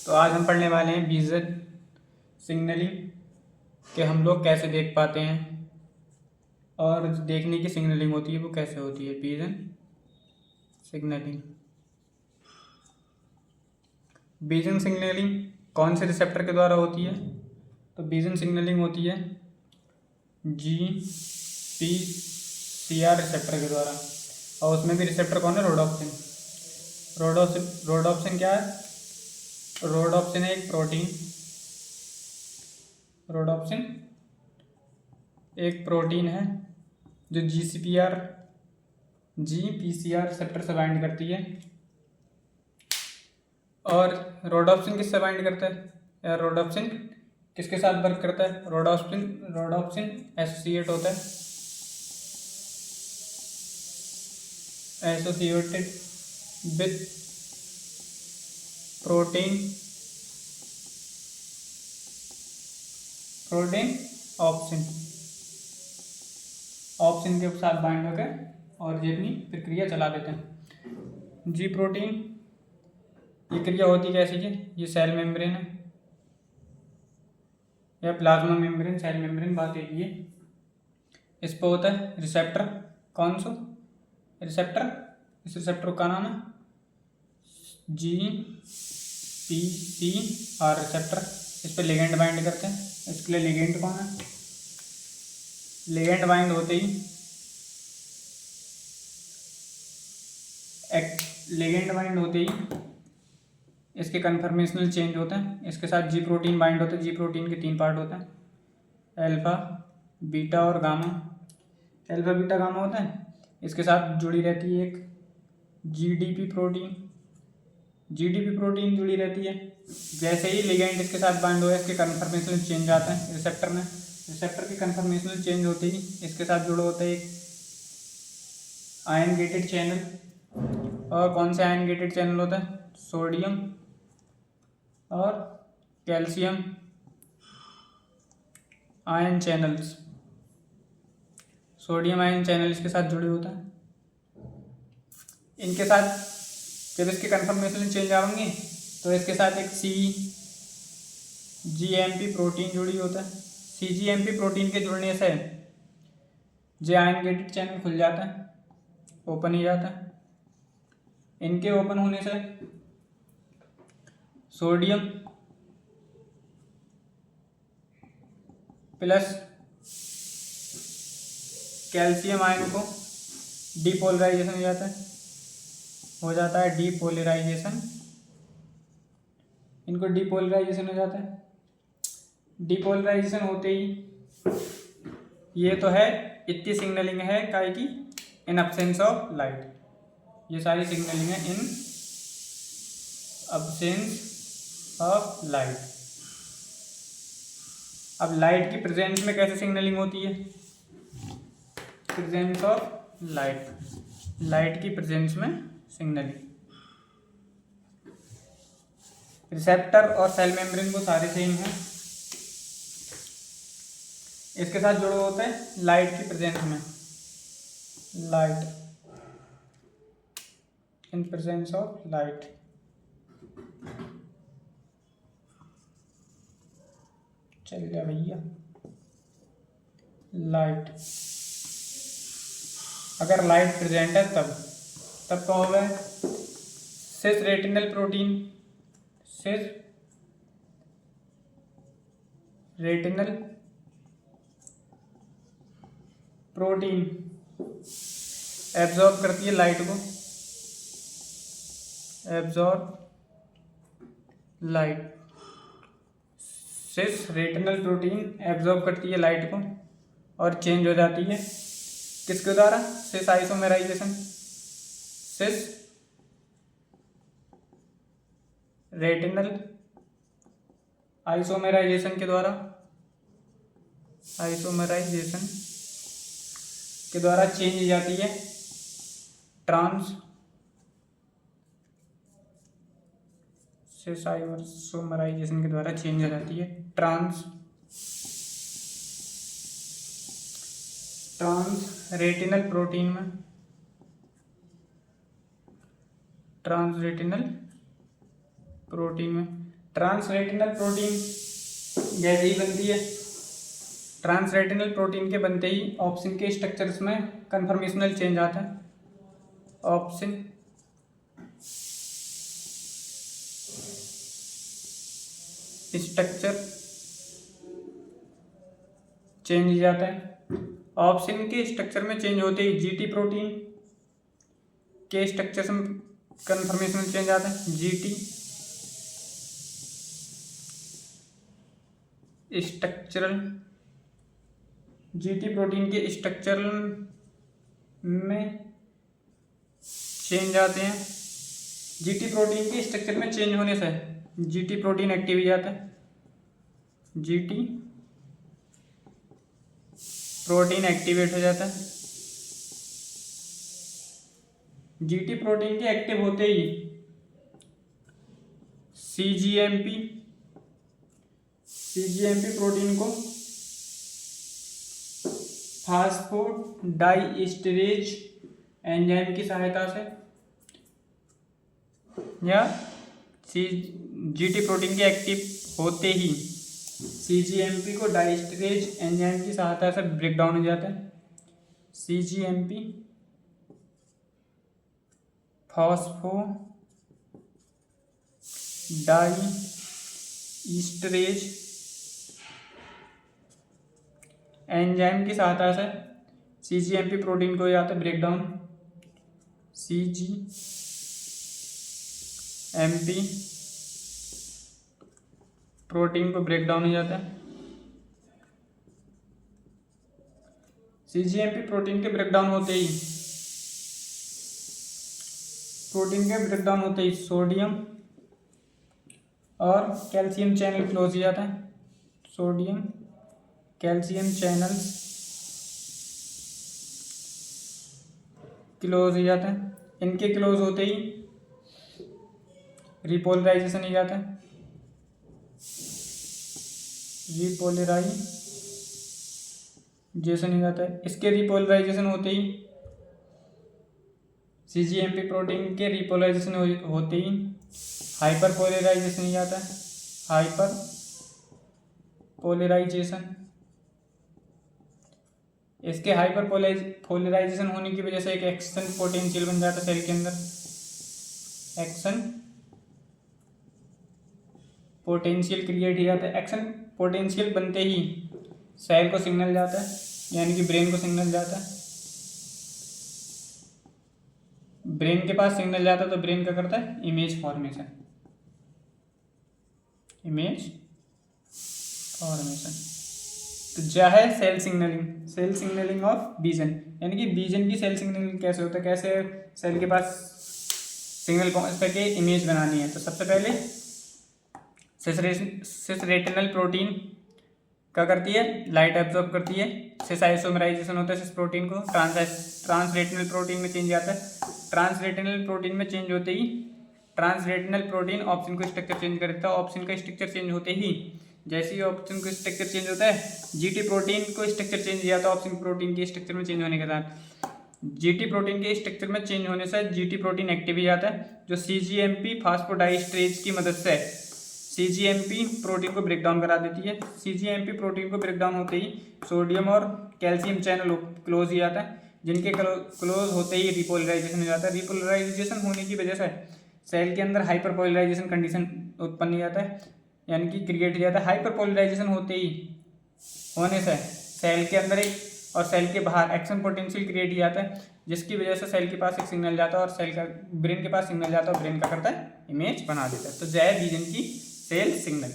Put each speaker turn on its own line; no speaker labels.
तो आज हम पढ़ने वाले हैं विज़न सिग्नलिंग कि हम लोग कैसे देख पाते हैं और देखने की सिग्नलिंग होती है वो कैसे होती है। विज़न सिग्नलिंग, विज़न सिग्नलिंग कौन से रिसेप्टर के द्वारा होती है? तो विज़न सिग्नलिंग होती है GPCR रिसेप्टर के द्वारा। और उसमें भी रिसेप्टर कौन है? रोडोप्सिन। रोडोप्सिन क्या है? रोडोप्सिन है एक प्रोटीन। रोडोप्सिन एक प्रोटीन है जो GPCR रिसेप्टर से बाइंड करती है। और रोडोप्सिन किससे बाइंड करता है? या रोडोप्सिन किसके साथ वर्क करता है? रोडोप्सिन एसोसिएट होता है, एसोसिएटेड विथ प्रोटीन ऑप्सिन के साथ बाइंड होकर और ये अपनी प्रक्रिया चला देते हैं। जी प्रोटीन, ये क्रिया होती कैसी है? ये सेल मेम्ब्रेन है या प्लाज्मा मेम्ब्रेन, सेल मेम्ब्रेन बात एक ये। इस पर होता है रिसेप्टर। कौन सा रिसेप्टर? इस रिसेप्टर का नाम है GPCR रिसेप्टर। इस पर लिगेंड बाइंड करते हैं। इसके लिए लिगेंड कौन है? लिगेंड बाइंड होते ही इसके कन्फर्मेशनल चेंज होते हैं। इसके साथ जी प्रोटीन बाइंड होता है। जी प्रोटीन के 3 पार्ट होते हैं, अल्फा, बीटा और गामा। अल्फा, बीटा, गामा होता है। इसके साथ जुड़ी रहती है एक जीडीपी प्रोटीन जुड़ी रहती है। जैसे ही लिगेंड इसके साथ बाइंड हुआ, इसके कन्फर्मेशनल चेंज आता है रिसेप्टर में। रिसेप्टर के कन्फर्मेशनल चेंज होते ही इसके साथ जुड़ा होता है एक आयन गेटेड चैनल। और कौन से आयन गेटेड चैनल होता है? सोडियम और calcium ion channels. Sodium ion channel इसके साथ जुड़े होता है। इनके साथ जब इसके कन्फर्मेशन चेंज आएंगे तो इसके साथ एक CGMP प्रोटीन जुड़ी होता है। CGMP प्रोटीन के जुड़ने से जे आयन गेटेड चैनल खुल जाता है, ओपन ही जाता है। इनके ओपन होने से सोडियम प्लस कैल्शियम आयन को डीपोलराइजेशन हो जाता है डीपोलराइजेशन। इनको डीपोलराइजेशन हो जाता है। डीपोलराइजेशन होते ही ये तो है इतनी सिग्नलिंग है काय की इन अब्सेंस ऑफ लाइट। ये सारी सिग्नलिंग है इन अब्सेंस ऑफ लाइट। अब लाइट की प्रेजेंस में कैसे सिग्नलिंग होती है? प्रेजेंस ऑफ लाइट की प्रेजेंस में सिग्नलिंग। रिसेप्टर और सेल मेम्ब्रेन को सारे सेम है। इसके साथ जुड़े होते हैं लाइट की प्रेजेंस में, light in presence of light. चल गया भैया। लाइट, अगर लाइट प्रेजेंट है तब क्या होगा? सिस रेटिनल प्रोटीन एब्जॉर्ब करती है लाइट को, सिस रेटिनल प्रोटीन एब्जॉर्ब करती है लाइट को और चेंज हो जाती है किसके द्वारा? सिस आइसोमेराइजेशन। सिस रेटिनल आइसोमेराइजेशन के द्वारा चेंज हो जाती है आइसोमेराइजेशन के द्वारा चेंज हो जाती है ट्रांस रेटिनल प्रोटीन में, ट्रांसरेटिनल प्रोटीन जैसे ही बनती है, ट्रांसरेटिनल प्रोटीन के बनते ही ऑप्सिन के स्ट्रक्चर्स में कन्फर्मेशनल चेंज आता है। ऑप्सिन स्ट्रक्चर चेंज हो जाता है। ऑप्सिन के स्ट्रक्चर में चेंज होते ही जीटी प्रोटीन के स्ट्रक्चर में कन्फर्मेशनल चेंज आता है। जीटी स्ट्रक्चरल, जीटी प्रोटीन के स्ट्रक्चरल में चेंज आते हैं। जीटी प्रोटीन के स्ट्रक्चर में चेंज होने से जीटी प्रोटीन एक्टिव हो जाता है। जीटी प्रोटीन एक्टिवेट हो जाता है। जीटी प्रोटीन के एक्टिव होते ही सीजीएमपी प्रोटीन को फास्फोडाइएस्टरेज एंजाइम की सहायता से या जीटी प्रोटीन के एक्टिव होते ही सीजीएमपी को डाइएस्टरेज एंजाइम की सहायता से ब्रेक डाउन हो जाता है। सीजीएमपी फास्फोडाइएस्टरेज एंजाइम की सहायता से सीजीएमपी प्रोटीन को हो जाता है ब्रेक डाउन। सीजीएमपी प्रोटीन को ब्रेक डाउन हो जाता है। सीजीएमपी प्रोटीन के ब्रेकडाउन होते ही सोडियम और कैल्शियम चैनल क्लोज हो जाता है। सोडियम कैल्शियम चैनल क्लोज हो जाता है। इनके क्लोज होते ही रिपोलराइजेशन हो जाता है। रिपोलराइजेशन हो जाता है। इसके रिपोलराइजेशन होते ही सीजीएमपी प्रोटीन के रिपोलराइजेशन होते ही हाइपरपोलराइजेशन हो जाता है। हाइपरपोलराइजेशन, इसके हाइपरपोलराइजेशन होने की वजह से एक एक्शन पोटेंशियल बन जाता है सेल के अंदर। एक्शन पोटेंशियल क्रिएट हो जाता है। एक्शन पोटेंशियल बनते ही सेल को सिग्नल जाता है, यानी कि ब्रेन को सिग्नल जाता है। ब्रेन के पास सिग्नल जाता है तो ब्रेन क्या करता है? Image formation. तो क्या है? सेल सिग्नलिंग ऑफ विजन, यानी कि विजन की सेल सिग्नलिंग कैसे होता है, कैसे सेल के पास सिग्नल पहुंच करके इमेज बनानी है। तो सबसे पहले सिस रेटिनल प्रोटीन क्या करती है? लाइट एब्जॉर्ब करती है। सिस आइसोमराइजेशन होता है सिस प्रोटीन को। ट्रांस रेटिनल प्रोटीन में चेंज आता है। ट्रांस रेटिनल प्रोटीन में चेंज होते ही ट्रांस रेटिनल प्रोटीन ऑप्सिन को स्ट्रक्चर चेंज करता है। ऑप्सिन का स्ट्रक्चर चेंज होते ही, जैसे ही ऑप्सिन को स्ट्रक्चर चेंज होता है, जीटी प्रोटीन को स्ट्रक्चर चेंज किया था ऑप्सिन प्रोटीन के स्ट्रक्चर में चेंज होने के साथ जीटी प्रोटीन के स्ट्रक्चर में चेंज होने से जीटी प्रोटीन एक्टिव हो जाता है, जो सीजीएमपी फास्फोडाइएस्टरेज की मदद से सीजीएमपी प्रोटीन को ब्रेक डाउन करा देती है। सीजीएमपी प्रोटीन को ब्रेक डाउन होते ही सोडियम और कैल्शियम चैनल क्लोज हो जाता है, जिनके क्लोज होते ही रिपोलराइजेशन हो जाता है। रिपोलराइजेशन होने की वजह से सेल के अंदर हाइपरपोलराइजेशन कंडीशन उत्पन्न हो जाता है, यानी कि क्रिएट हो जाता है। हाइपरपोलराइजेशन होने से सेल के अंदर एक और सेल के बाहर एक्शन पोटेंशियल क्रिएट हो जाता है, जिसकी वजह से सेल के पास एक सिग्नल जाता है और सेल का ब्रेन के पास सिग्नल जाता है और ब्रेन का करता है इमेज बना देता है। तो जय विजन की सेल सिग्नल।